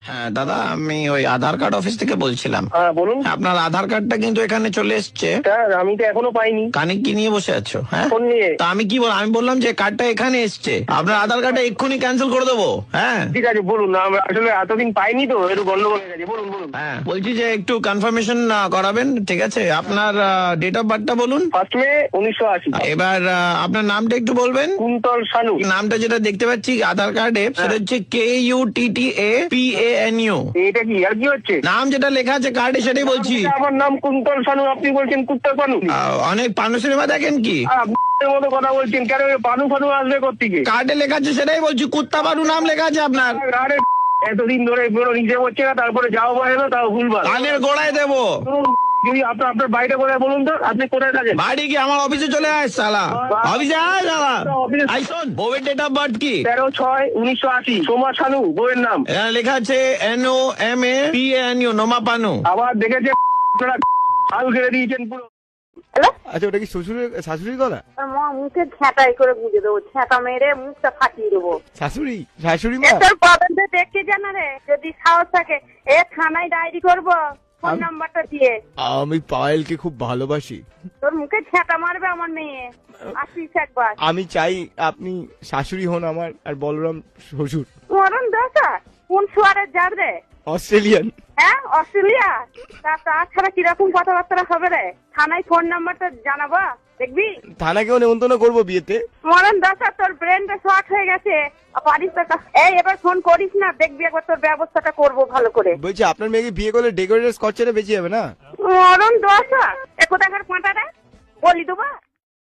হ্যাঁ দাদা, আমি ওই আধার কার্ড অফিস থেকে বলছিলাম। হ্যাঁ বলুন। আপনার আধার কার্ডটা কিন্তু এখানে চলে এসছে। স্যার আমি তো এখনো পাইনি। কানে কি নিয়ে বসে আছো? হ্যাঁ, ফোন নিয়ে। তা আমি কি আমি বললাম যে কার্ডটা এখানে এসছে, আপনার আধার কার্ডটা এক্ষুনি ক্যান্সেল করে দেবো। হ্যাঁ ঠিক আছে বলুন, আমরা আসলে এতদিন পাইনি তো, একটু গন্ডগোল হয়ে গেছে। বলুন বলুন। হ্যাঁ, বলছি যে একটু কনফার্মেশন করাবেন। ঠিক আছে, আপনার ডেট অফ বার্থটা বলুন। 1 মে 1980। এবার আপনার নামটা একটু বলবেন। কুন্তল শানু। নামটা যেটা দেখতে পাচ্ছি আধার কার্ডে সেটা হচ্ছে KUTTAPANU। এটা কি আর কি হচ্ছে? নাম যেটা লেখা আছে কার্ডে সেটাই বলছি। আমার নাম কুন্তল শানু, আপনি বলছেন কুত্তর পানু। অনেক পানু সিনেমা দেখেন কি? আপনার মতো কথা বলছেন কেন? পানু ফানু আসবে কোত্থেকে? কার্ডে লেখা আছে সেটাই বলছি, কুত্তা পানু নাম লেখা আছে আপনার। আরে এতদিন ধরে পুরো নিজে হচ্ছে না, তারপরে যাও বা এলো তাও ভুলবার। কানের গোড়ায় দেবো। যদি আপনার বাড়িটা কোথায় বলুন তো, আপনি কোথায় থাকেন? বাড়ি কি আমার অফিসে চলে আয় শালা, অফিসে আয় শালা। আই শোন, বউয়ের ডেট অফ বার্থ কি? 13/6/1980। সোমা শানু বউয়ের নাম। এখানে লেখা আছে NOMAPANU, নোমা পানু। আবার দেখেছে আপনারা হাল ঘিরে দিয়েছেন পুরো। হ্যালো, আচ্ছা, ওটা কি শাশুড়ির গলা? তোর মা মুখে ঝ্যাঁটাই করে গুঁজে দেবো, ঝ্যাঁটা মেরে মুখটা ফাটিয়ে দেবো। শাশুড়ি মা? তোর পদে দেখে জানা রে, যদি সাহস থাকে থানায় ডায়েরি করবো ফোন নাম্বারটা দিয়ে। আমি পায়েলকে খুব ভালোবাসি। তোর মুখে ঝ্যাঁটা মারবে আমার মেয়ে, আসিস একবার। আমি চাই আপনি শাশুড়ি হন আমার, আর বলরাম শ্বশুর। মরণ দশা কোন সোয়ারের যাব রে? অস্ট্রেলিয়ান। হ্যাঁ, অস্ট্রেলিয়া। তাছাড়া কিরকম কথাবার্তা হবে রে? থানায় ফোন নাম্বারটা জানাবা, দেখবি। থানাকেও নেমন্তন্ন করবো বিয়েতে। মরণ দশা, তোর ব্রেনটা শর্ট হয়ে গেছে। পারিস তো এবার ফোন করিস না, দেখবি একবার তোর ব্যবস্থাটা করবো ভালো করে। বলছি আপনার মেয়েকে বিয়ে করলে ডেকোরেটর স্কচ বেঁচে যাবে না? মরণ দশা, কোথাকার পাঁটাটা বলি দেবা।